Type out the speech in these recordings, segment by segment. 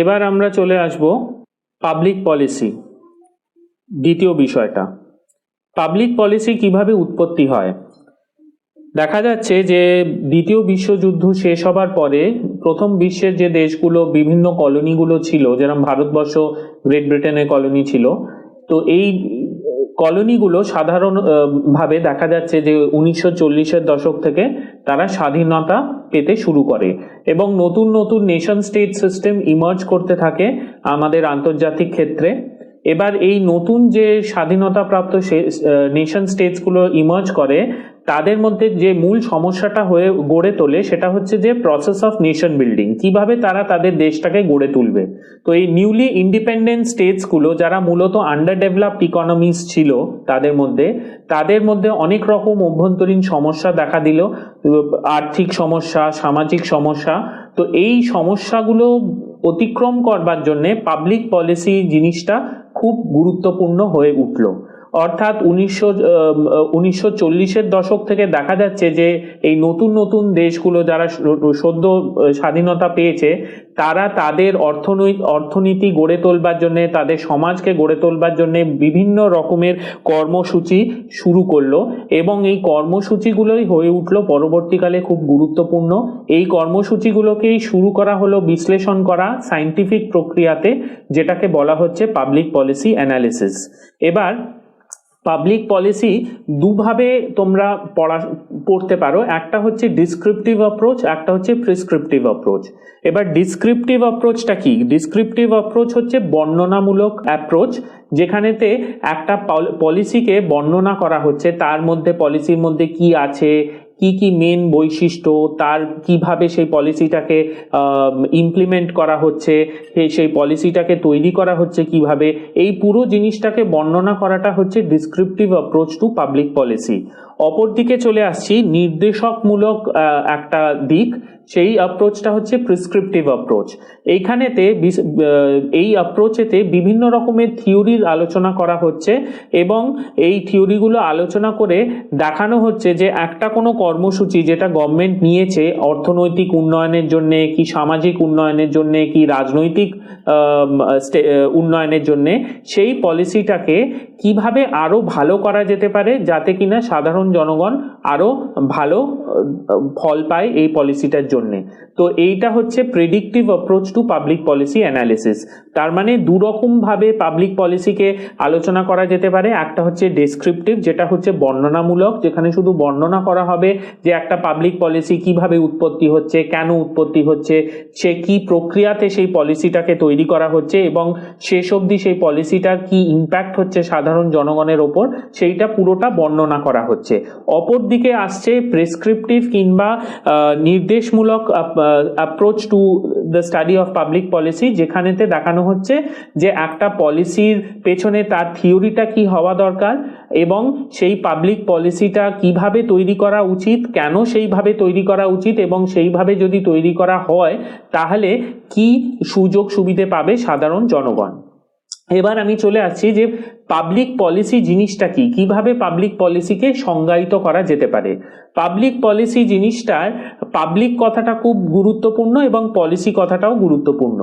এবার আমরা চলে আসব পাবলিক পলিসি, দ্বিতীয় বিষয়টা। পাবলিক পলিসি কিভাবে উৎপত্তি হয়? দেখা যাচ্ছে যে দ্বিতীয় বিশ্বযুদ্ধ শেষ হবার পরে প্রথম বিশ্বের যে দেশগুলো, বিভিন্ন কলোনিগুলো ছিল, যেরকম ভারতবর্ষ গ্রেট ব্রিটেনের কলোনি ছিল, তো এই কলোনিগুলো সাধারণ ভাবে দেখা যাচ্ছে যে 1940-এর দশক থেকে তারা স্বাধীনতা পেতে শুরু করে এবং নতুন নতুন নেশন স্টেট সিস্টেম ইমার্জ করতে থাকে আমাদের আন্তর্জাতিক ক্ষেত্রে। এবার এই নতুন যে স্বাধীনতাপ্রাপ্ত নেশন স্টেটসগুলো ইমার্জ করে, তাদের মধ্যে যে মূল সমস্যাটা হয়ে গড়ে তোলে সেটা হচ্ছে যে প্রসেস অফ নেশন বিল্ডিং, কিভাবে তারা তাদের দেশটাকে গড়ে তুলবে। তো এই নিউলি ইন্ডিপেন্ডেন্ট স্টেটসগুলো যারা মূলত আন্ডার ডেভেলপড ইকোনমিস ছিল, তাদের মধ্যে অনেক রকম অভ্যন্তরীণ সমস্যা দেখা দিল, আর্থিক সমস্যা, সামাজিক সমস্যা। তো এই সমস্যাগুলো অতিক্রম করবার জন্যে পাবলিক পলিসি জিনিসটা খুব গুরুত্বপূর্ণ হয়ে উঠল। অর্থাৎ 1940-এর দশক থেকে দেখা যাচ্ছে যে এই নতুন নতুন দেশগুলো যারা সদ্য স্বাধীনতা পেয়েছে, তারা তাদের অর্থনীতি গড়ে তোলবার জন্যে, তাদের সমাজকে গড়ে তোলবার জন্যে বিভিন্ন রকমের কর্মসূচি শুরু করলো এবং এই কর্মসূচিগুলোই হয়ে উঠলো পরবর্তীকালে খুব গুরুত্বপূর্ণ। এই কর্মসূচিগুলোকেই শুরু করা হলো বিশ্লেষণ করা সায়েন্টিফিক প্রক্রিয়াতে, যেটাকে বলা হচ্ছে পাবলিক পলিসি অ্যানালিসিস। এবার পাবলিক পলিসি দুভাবে তোমরা পড়তে পারো, একটা হচ্ছে ডিসক্রিপটিভ অ্যাপ্রোচ, একটা হচ্ছে প্রেসক্রিপটিভ অ্যাপ্রোচ। এবার ডিসক্রিপটিভ অ্যাপ্রোচটা কি? ডিসক্রিপটিভ অ্যাপ্রোচ হচ্ছে বর্ণনামূলক অ্যাপ্রোচ, যেখানেতে একটা পলিসিকে বর্ণনা করা হচ্ছে, তার মধ্যে পলিসির মধ্যে কি আছে, কি কি মেন বৈশিষ্ট্য, তার কিভাবে সেই পলিসিটাকে ইমপ্লিমেন্ট করা হচ্ছে, সেই পলিসিটাকে তৈরি করা হচ্ছে কিভাবে, এই পুরো জিনিসটাকে বর্ণনা করাটা হচ্ছে descriptive approach to public policy. অপরদিকে চলে আসছি নির্দেশকমূলক একটা দিক, সেই অ্যাপ্রোচটা হচ্ছে প্রেসক্রিপটিভ অ্যাপ্রোচ। এই অ্যাপ্রোচেতে বিভিন্ন রকমের থিওরির আলোচনা করা হচ্ছে এবং এই থিওরিগুলো আলোচনা করে দেখানো হচ্ছে যে একটা কোনো কর্মসূচি যেটা গভর্নমেন্ট নিয়েছে অর্থনৈতিক উন্নয়নের জন্য, কি সামাজিক উন্নয়নের জন্য, কি রাজনৈতিক উন্নয়নের জন্য, সেই পলিসিটাকে কিভাবে আরো ভালো করা যেতে পারে যাতে কিনা সাধারণ জনগণ আরো ভালো ফল পায় এই পলিসিটার জন্য। তো এইটা হচ্ছে predictive approach to public policy analysis. তার মানে দুরকম ভাবে পাবলিক পলিসিকে আলোচনা করা যেতে পারে। একটা হচ্ছে ডেসক্রিপটিভ, যেটা হচ্ছে বর্ণনামূলক, যেখানে শুধু বর্ণনা করা হবে যে একটা পাবলিক পলিসি কিভাবে উৎপত্তি হচ্ছে, কেন উৎপত্তি হচ্ছে, সে কি প্রক্রিয়াতে সেই পলিসিটাকে তৈরি করা হচ্ছে এবং শেষ অবধি সেই পলিসিটার কি ইম্প্যাক্ট হচ্ছে সাধারণ জনগণের ওপর, সেইটা পুরোটা বর্ণনা করা হচ্ছে। অপর দিকে আসছে প্রেসক্রিপটিভ কিংবা নির্দেশমূলক approach to the study of public policy, যেখানেতে দেখানো হচ্ছে যে একটা পলিসির পেছনে তার থিওরিটা কি হওয়া দরকার এবং সেই পাবলিক পলিসিটা কিভাবে তৈরি করা উচিত, কেন সেইভাবে তৈরি করা উচিত এবং সেইভাবে যদি তৈরি করা হয় তাহলে কি সুযোগ সুবিধে পাবে সাধারণ জনগণ। এবার আমি চলে আসছি যে পাবলিক পলিসি জিনিসটা কি, কিভাবে পাবলিক পলিসিকে সংজ্ঞায়িত করা যেতে পারে। পাবলিক পলিসি জিনিসটার পাবলিক কথাটা খুব গুরুত্বপূর্ণ এবং পলিসি কথাটাও গুরুত্বপূর্ণ।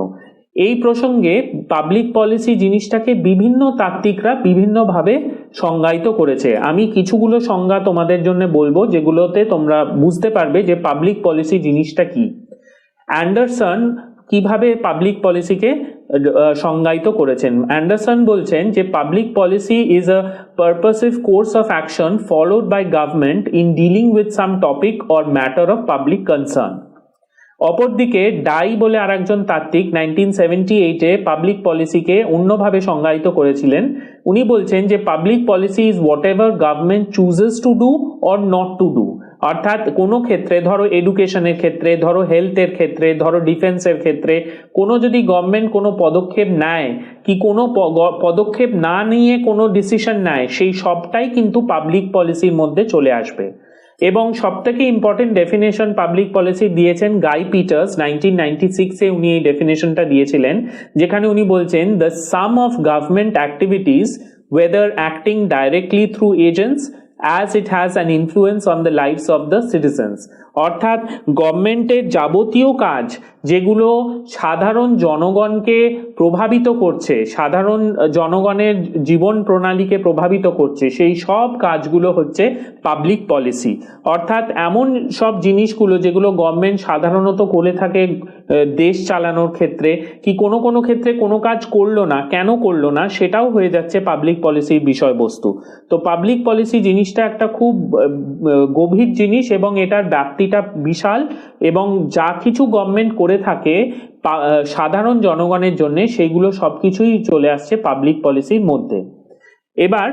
এই প্রসঙ্গে পাবলিক পলিসি জিনিসটাকে বিভিন্ন তাত্ত্বিকরা বিভিন্নভাবে সংজ্ঞায়িত করেছে। আমি কিছুগুলো সংজ্ঞা তোমাদের জন্য বলবো যেগুলোতে তোমরা বুঝতে পারবে যে পাবলিক পলিসি জিনিসটা কি। অ্যান্ডারসন কিভাবে পাবলিক পলিসিকে সংজ্ঞায়িত করেছেন। অ্যান্ডারসন বলছেন যে public policy is a purposive course of action followed by government in dealing with some topic or matter of public concern. অপরদিকে ডাই বলে আরেকজন তাত্ত্বিক 1978-এ পাবলিক পলিসিকে অন্যভাবে সংজ্ঞায়িত করেছিলেন। উনি বলছেন যে public policy is what ever government chooses to do or not to do. অর্থাৎ কোনো ক্ষেত্রে, ধরো এডুকেশনের ক্ষেত্রে, ধরো হেলথের ক্ষেত্রে, ধরো ডিফেন্সের ক্ষেত্রে কোনো যদি গভর্নমেন্ট কোনো পদক্ষেপ নেয় কি কোনো পদক্ষেপ না নিয়ে কোনো ডিসিশন নেয়, সেই সবটাই কিন্তু পাবলিক পলিসির মধ্যে চলে আসবে। এবং সবথেকে ইম্পর্টেন্ট ডেফিনেশন পাবলিক পলিসি দিয়েছেন গাই পিটার্স 1996-এ। উনি এই ডেফিনেশনটা দিয়েছিলেন, যেখানে উনি বলছেন the some of government activities whether acting directly through agents as it has an influence on the lives of the citizens. অর্থাৎ গভর্নমেন্টের যাবতীয় কাজ যেগুলো সাধারণ জনগণকে প্রভাবিত করছে, সাধারণ জনগণের জীবন প্রণালীকে প্রভাবিত করছে, সেই সব কাজগুলো হচ্ছে পাবলিক পলিসি। অর্থাৎ এমন সব জিনিসগুলো যেগুলো গভর্নমেন্ট সাধারণত করে থাকে দেশ চালানোর ক্ষেত্রে, কি কোনো কোনো ক্ষেত্রে কোনো কাজ করলো না, কেন করলো না, সেটাও হয়ে যাচ্ছে পাবলিক পলিসির বিষয়বস্তু। তো পাবলিক পলিসি জিনিসটা একটা খুব গভীর জিনিস এবং এটার ব্যাপ্তিটা বিশাল, এবং যা কিছু গভর্নমেন্ট করে থাকে সাধারণ জনগণের জন্য, সেইগুলো সবকিছুই চলে আসছে পাবলিক পলিসির মধ্যে। এবার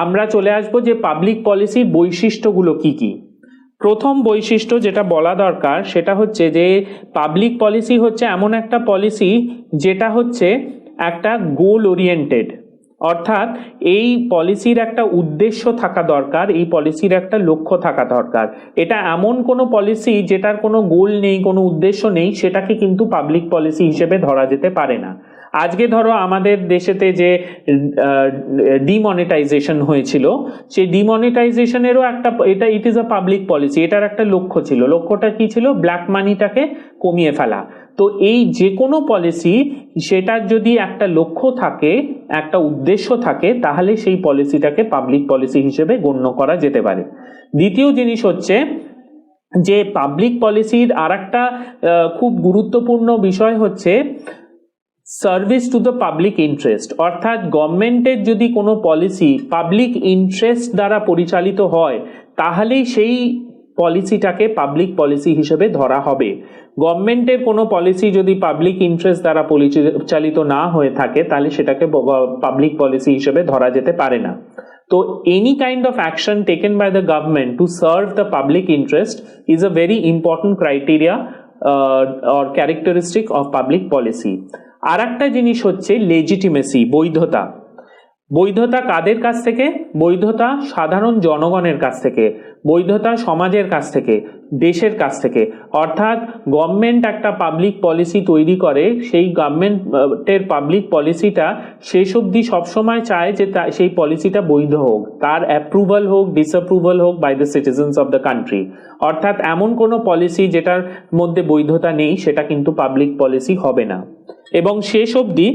আমরা চলে আসবো যে পাবলিক পলিসির বৈশিষ্ট্যগুলো কি কি। প্রথম বৈশিষ্ট্য যেটা বলা দরকার সেটা হচ্ছে যে পাবলিক পলিসি হচ্ছে এমন একটা পলিসি যেটা হচ্ছে একটা গোল ওরিয়েন্টেড। অর্থাৎ এই পলিসির একটা উদ্দেশ্য থাকা দরকার, এই পলিসির একটা লক্ষ্য থাকা দরকার। এটা এমন কোনো পলিসি যেটার কোনো গোল নেই, কোনো উদ্দেশ্য নেই, সেটাকে কিন্তু পাবলিক পলিসি হিসেবে ধরা যেতে পারে না। আজকে ধরো আমাদের দেশেতে যে ডিমনিটাইজেশন হয়েছিল, সেই ডিমনিটাইজেশনেরও একটা it is a public policy. এটার একটা লক্ষ্য ছিল। লক্ষ্যটা কি ছিল? ব্ল্যাক মানিটাকে কমিয়ে ফেলা। তো এই যে কোনো পলিসি, সেটার যদি একটা লক্ষ্য থাকে, একটা উদ্দেশ্য থাকে, তাহলে সেই পলিসিটাকে পাবলিক পলিসি হিসেবে গণ্য করা যেতে পারে। দ্বিতীয় জিনিস হচ্ছে যে পাবলিক পলিসির আর একটা খুব গুরুত্বপূর্ণ বিষয় হচ্ছে service to the public interest. অর্থাৎ গভর্নমেন্টের যদি কোনো পলিসি পাবলিক ইন্টারেস্ট দ্বারা পরিচালিত হয়, তাহলেই সেই পলিসিটাকে পাবলিক পলিসি হিসেবে ধরা হবে। গভর্নমেন্টের কোনো পলিসি যদি পাবলিক ইন্টারেস্ট দ্বারা পরিচালিত না হয়ে থাকে, তাহলে সেটাকে পাবলিক পলিসি হিসেবে ধরা যেতে পারে না। তো any kind of action taken by the government to serve the public interest is a very important criteria or characteristic of public policy. আর একটা জিনিস হচ্ছে লেজিটিমেসি, বৈধতা। বৈধতা কাদের কাছ থেকে? বৈধতা সাধারণ জনগণের কাছ থেকে, বৈধতা সমাজের কাছ থেকে, দেশের কাছ থেকে। অর্থাৎ গভর্নমেন্ট একটা পাবলিক পলিসি তৈরি করে, সেই গভর্নমেন্টের পাবলিক পলিসিটা শেষ অবধি সবসময় চায় যে সেই পলিসিটা বৈধ হোক, তার অ্যাপ্রুভাল হোক, ডিসঅ্যাপ্রুভাল হোক by the citizens of the country. অর্থাৎ এমন কোনো পলিসি যেটার মধ্যে বৈধতা নেই, সেটা কিন্তু পাবলিক পলিসি হবে না। এবং শেষ অবধি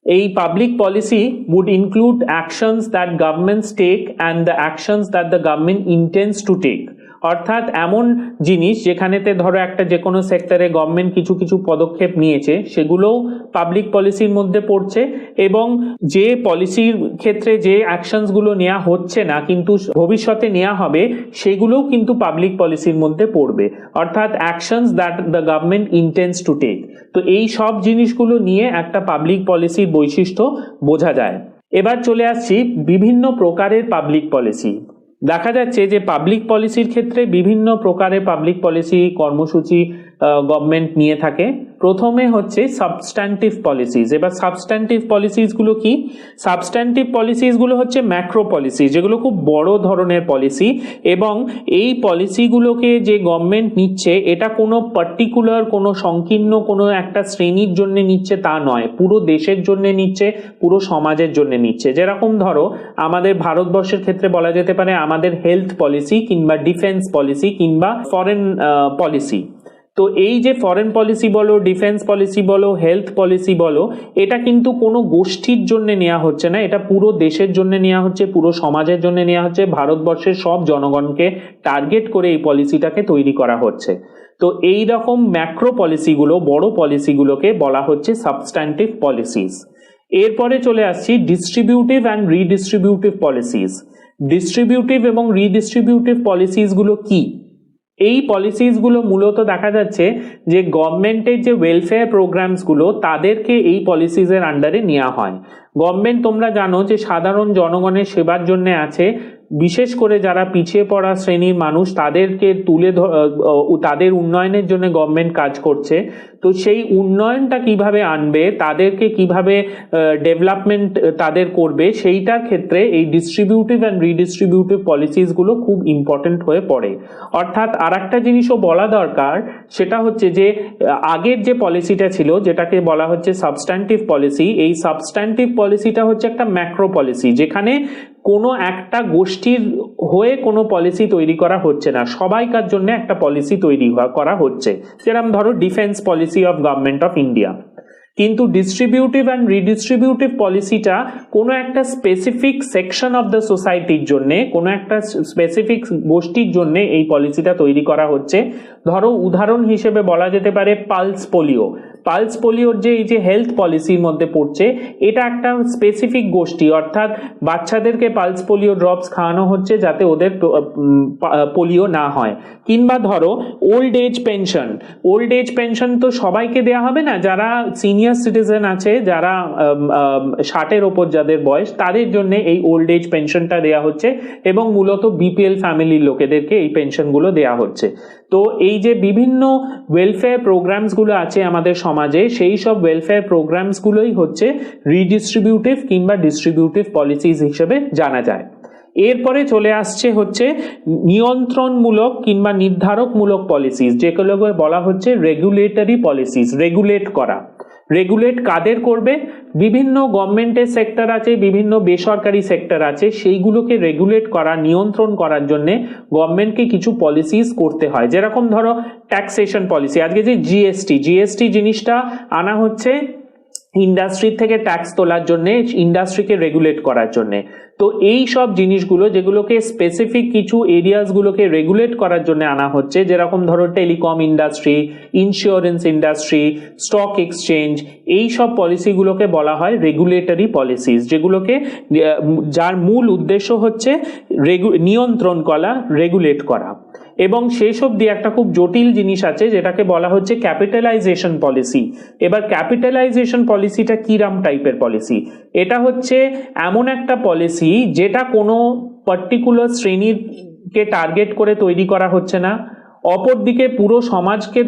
এই public policy would include actions that governments take and the actions that the government intends to take. অর্থাৎ এমন জিনিস যেখানেতে ধরো একটা যে কোনো সেক্টরে গভর্নমেন্ট কিছু কিছু পদক্ষেপ নিয়েছে, সেগুলোও পাবলিক পলিসির মধ্যে পড়ছে, এবং যে পলিসির ক্ষেত্রে যে অ্যাকশনসগুলো নেওয়া হচ্ছে না কিন্তু ভবিষ্যতে নেওয়া হবে, সেগুলোও কিন্তু পাবলিক পলিসির মধ্যে পড়বে। অর্থাৎ actions that the government intends to take. তো এই সব জিনিসগুলো নিয়ে একটা পাবলিক পলিসির বৈশিষ্ট্য বোঝা যায়। এবার চলে আসছি বিভিন্ন প্রকারের পাবলিক পলিসি। দেখা যাচ্ছে যে পাবলিক পলিসির ক্ষেত্রে বিভিন্ন প্রকারের পাবলিক পলিসি কর্মসূচি গভর্নমেন্ট নিয়ে থাকে। প্রথমে হচ্ছে সাবস্ট্যান্টিভ পলিসিস। এবার সাবস্ট্যান্টিভ পলিসিসগুলো কি? সাবস্ট্যান্টিভ পলিসিসগুলো হচ্ছে ম্যাক্রো পলিসি, যেগুলো খুব বড় ধরনের পলিসি, এবং এই পলিসিগুলোকে যে গভর্নমেন্ট নিচ্ছে, এটা কোনো পার্টিকুলার কোনো সংকীর্ণ কোনো একটা শ্রেণীর জন্য নিচ্ছে তা নয়, পুরো দেশের জন্য নিচ্ছে, পুরো সমাজের জন্য নিচ্ছে। যেরকম ধরো আমাদের ভারতবর্ষের ক্ষেত্রে বলা যেতে পারে আমাদের হেলথ পলিসি কিংবা ডিফেন্স পলিসি কিংবা ফরেন পলিসি। তো এই যে ফরেন পলিসি বলো, ডিফেন্স পলিসি বলো, হেলথ পলিসি বলো, এটা কিন্তু কোনো গোষ্ঠীর জন্য নেওয়া হচ্ছে না, এটা পুরো দেশের জন্য নেওয়া হচ্ছে, পুরো সমাজের জন্য নেওয়া হচ্ছে, ভারতবর্ষের সব জনগণকে টার্গেট করে এই পলিসিটাকে তৈরি করা হচ্ছে। তো এই রকম ম্যাক্রো পলিসিগুলো, বড় পলিসিগুলোকে বলা হচ্ছে সাবস্ট্যান্টিভ পলিসিস। এরপরে চলে আসছি ডিস্ট্রিবিউটিভ অ্যান্ড রিডিস্ট্রিবিউটিভ পলিসিস। ডিস্ট্রিবিউটিভ এবং রিডিস্ট্রিবিউটিভ পলিসিসগুলো কি? এই পলিসিসগুলো মূলত দেখা যাচ্ছে যে গভর্নমেন্টের যে ওয়েলফেয়ার প্রোগ্রামসগুলো, তাদেরকে এই পলিসিসের আন্ডারে নেওয়া হয়। গভর্নমেন্ট তোমরা জানো যে সাধারণ জনগণের সেবার জন্য আছে, বিশেষ করে যারা পিছিয়ে পড়া শ্রেণীর মানুষ, তাদেরকে তাদের উন্নয়নের জন্য গভর্নমেন্ট কাজ করছে। তো সেই উন্নয়নটা কিভাবে আনবে, তাদেরকে কিভাবে ডেভেলপমেন্ট তাদের করবে, সেইটার ক্ষেত্রে এই ডিস্ট্রিবিউটিভ অ্যান্ড রিডিস্ট্রিবিউটিভ পলিসিসগুলো খুব ইম্পর্টেন্ট হয়ে পড়ে। অর্থাৎ আর একটা জিনিসও বলা দরকার, সেটা হচ্ছে যে আগের যে পলিসিটা ছিল, যেটাকে বলা হচ্ছে সাবস্ট্যান্টিভ পলিসি, এই সাবস্ট্যান্টিভ পলিসিটা হচ্ছে একটা ম্যাক্রো পলিসি, যেখানে কোনো একটা গোষ্ঠীর হয়ে কোনো পলিসি তৈরি করা হচ্ছে না, সবাইকার জন্য একটা পলিসি তৈরি করা হচ্ছে, যেরকম ধরো defence policy of government of India. কিন্তু ডিস্ট্রিবিউটিভ অ্যান্ড রিডিস্ট্রিবিউটিভ পলিসিটা কোনো একটা স্পেসিফিক সেকশন অফ দ্য সোসাইটির জন্যে, কোনো একটা স্পেসিফিক গোষ্ঠীর জন্যে এই পলিসিটা তৈরি করা হচ্ছে। ধরো উদাহরণ হিসেবে বলা যেতে পারে পালস পোলিও। পালস পোলিওর যে এই যে হেলথ পলিসির মধ্যে পড়ছে, এটা একটা স্পেসিফিক গোষ্ঠী, অর্থাৎ বাচ্চাদেরকে পালস পোলিও ড্রপস খাওয়ানো হচ্ছে যাতে ওদের পোলিও না হয়। কিংবা ধরো old age pension. Old age pension তো সবাইকে দেওয়া হবে না, যারা সিনিয়র সিটিজেন আছে, যারা 60-এর ওপর যাদের বয়স, তাদের জন্য এই ওল্ড এজ পেনশনটা দেওয়া হচ্ছে এবং মূলত বিপিএল ফ্যামিলির লোকেদেরকে এই পেনশনগুলো দেওয়া হচ্ছে। তো এই যে বিভিন্ন ওয়েলফেয়ার প্রোগ্রামসগুলো আছে আমাদের সমাজে, সেই সব ওয়েলফেয়ার প্রোগ্রামসগুলোই হচ্ছে রিডিস্ট্রিবিউটিভ কিংবা ডিস্ট্রিবিউটিভ পলিসিস হিসেবে জানা যায়। এরপরে চলে আসছে হচ্ছে নিয়ন্ত্রণমূলক কিংবা নির্ধারকমূলক পলিসিস, যেগুলোকে বলা হচ্ছে রেগুলেটরি পলিসিস। রেগুলেট করা, রেগুলেট কাদের করবে? বিভিন্ন গভর্নমেন্টের সেক্টর আছে, বিভিন্ন বেসরকারি সেক্টর আছে, সেইগুলোকে রেগুলেট করা, নিয়ন্ত্রণ করার জন্য গভর্নমেন্টকে কিছু পলিসিস করতে হয়। যেরকম ধরো ট্যাক্সেশন পলিসি, আজকে যে জিএসটি জিনিসটা আনা হচ্ছে ইন্ডাস্ট্রি থেকে ট্যাক্স তোলার জন্য, ইন্ডাস্ট্রিকে রেগুলেট করার জন্য। তো এই সব জিনিসগুলো যেগুলোকে স্পেসিফিক কিছু এরিয়াসগুলোকে রেগুলেট করার জন্য আনা হচ্ছে, যেরকম ধরো telecom industry, insurance industry, stock exchange, এই সব পলিসিগুলোকে বলা হয় রেগুলেটরি পলিসিস, যেগুলোকে যার মূল উদ্দেশ্য হচ্ছে নিয়ন্ত্রণ করা, রেগুলেট করা। এবং সেই সব দিয়ে একটা খুব জটিল জিনিস আছে যেটাকে বলা হচ্ছে ক্যাপিটালাইজেশন পলিসি। এবার ক্যাপিটালাইজেশন পলিসিটা কিরম টাইপের পলিসি? এটা হচ্ছে এমন একটা পলিসি যেটা কোনো পার্টিকুলার শ্রেণীকে টার্গেট করে তৈরি করা হচ্ছে না, অপরদিকে পুরো সমাজকে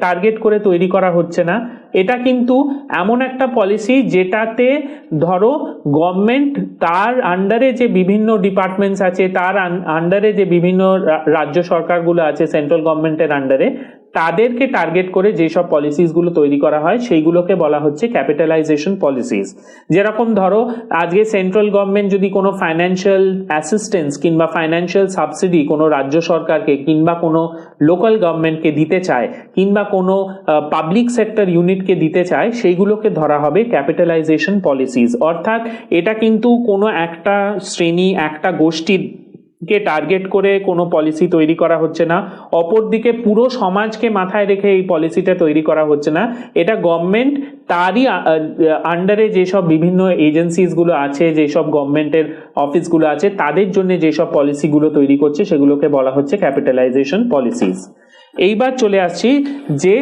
টার্গেট করে তৈরি করা হচ্ছে না। এটা কিন্তু এমন একটা পলিসি যেটাতে ধরো গভর্নমেন্ট তার আন্ডারে যে বিভিন্ন ডিপার্টমেন্টস আছে, তার আন্ডারে যে বিভিন্ন রাজ্য সরকারগুলো আছে সেন্ট্রাল গভর্নমেন্টের আন্ডারে, তাদেরকে টার্গেট করে যেসব পলিসিসগুলো তৈরি করা হয় সেইগুলোকে বলা হচ্ছে ক্যাপিটালাইজেশন পলিসিস। যেরকম ধরো আজকে সেন্ট্রাল গভর্নমেন্ট যদি কোনো ফাইন্যান্সিয়াল অ্যাসিস্ট্যান্স কিংবা ফাইন্যান্সিয়াল সাবসিডি কোনো রাজ্য সরকারকে কিংবা কোনো লোকাল গভর্নমেন্টকে দিতে চায়, কিংবা কোনো পাবলিক সেক্টর ইউনিটকে দিতে চায়, সেইগুলোকে ধরা হবে ক্যাপিটালাইজেশন পলিসিস। অর্থাৎ এটা কিন্তু কোনো একটা শ্রেণী, একটা গোষ্ঠীর কে টার্গেট করে কোনো পলিসি তৈরি করা হচ্ছে না, অপরদিকে পুরো সমাজকে মাথায় রেখে এই পলিসিটা তৈরি করা হচ্ছে না। এটা গভর্নমেন্ট তারই আন্ডারে যেসব বিভিন্ন এজেন্সিসগুলো আছে, যেসব গভর্নমেন্টের অফিসগুলো আছে, তাদের জন্য যেসব পলিসিগুলো তৈরি করছে সেগুলোকে বলা হচ্ছে ক্যাপিটালাইজেশন পলিসিস। এইবার চলে আসছি যে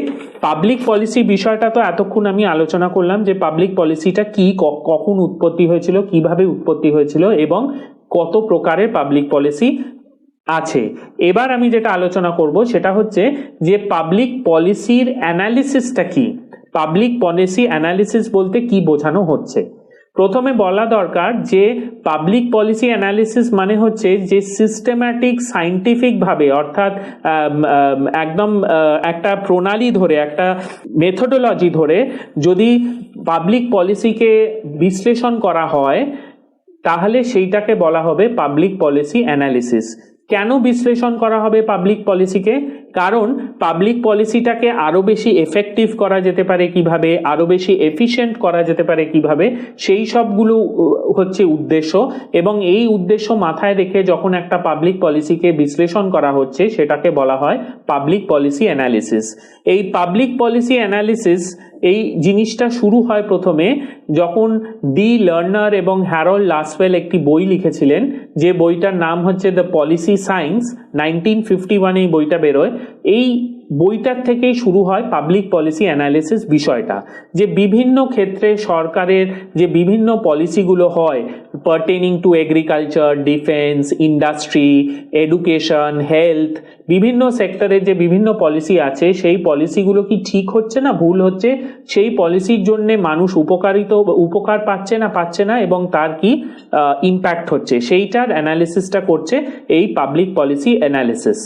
পাবলিক পলিসি বিষয়টা তো এতক্ষণ আমি আলোচনা করলাম যে পাবলিক পলিসিটা কি, কখন উৎপত্তি হয়েছিল, কিভাবে উৎপত্তি হয়েছিল এবং কত প্রকারের পাবলিক পলিসি আছে। এবার আমি যেটা আলোচনা করব সেটা হচ্ছে যে পাবলিক পলিসির অ্যানালিসিসটা কি, পাবলিক পলিসি অ্যানালিসিস বলতে কি বোঝানো হচ্ছে। প্রথমে বলা দরকার যে পাবলিক পলিসি অ্যানালিসিস মানে হচ্ছে যে সিস্টেম্যাটিক সায়েন্টিফিক ভাবে, অর্থাৎ একদম একটা প্রণালী ধরে, একটা মেথোডোলজি ধরে যদি পাবলিক পলিসিকে বিশ্লেষণ করা হয় তাহলে সেইটাকে বলা হবে পাবলিক পলিসি অ্যানালিসিস। কেন বিশ্লেষণ করা হবে পাবলিক পলিসিকে? কারণ পাবলিক পলিসিটাকে আরো বেশি এফেক্টিভ করা যেতে পারে কিভাবে, আরো বেশি এফিশিয়েন্ট করা যেতে পারে কিভাবে, সেই সবগুলো হচ্ছে উদ্দেশ্য। এবং এই উদ্দেশ্য মাথায় রেখে যখন একটা পাবলিক পলিসিকে বিশ্লেষণ করা হচ্ছে সেটাকে বলা হয় পাবলিক পলিসি অ্যানালিসিস। এই পাবলিক পলিসি অ্যানালিসিস এই জিনিসটা শুরু হয় প্রথমে যখন ডি লার্নার এবং হ্যারল্ড লাসওয়েল একটি বই লিখেছিলেন, যে বইটার নাম হচ্ছে দ্য পলিসি সায়েন্স। 1951 এই বইটা বেরোয়। এই বইটার থেকেই শুরু হয় পাবলিক পলিসি অ্যানালিসিস বিষয়টা, যে বিভিন্ন ক্ষেত্রে সরকারের যে বিভিন্ন পলিসিগুলো হয় pertaining to agriculture, defence, industry, education, health, বিভিন্ন সেক্টরের যে বিভিন্ন পলিসি আছে সেই পলিসিগুলো কি ঠিক হচ্ছে না ভুল হচ্ছে, সেই পলিসির জন্য মানুষ উপকার পাচ্ছে না এবং তার কি ইম্প্যাক্ট হচ্ছে, সেইটার অ্যানালিসিসটা করছে এই পাবলিক পলিসি অ্যানালিসিস।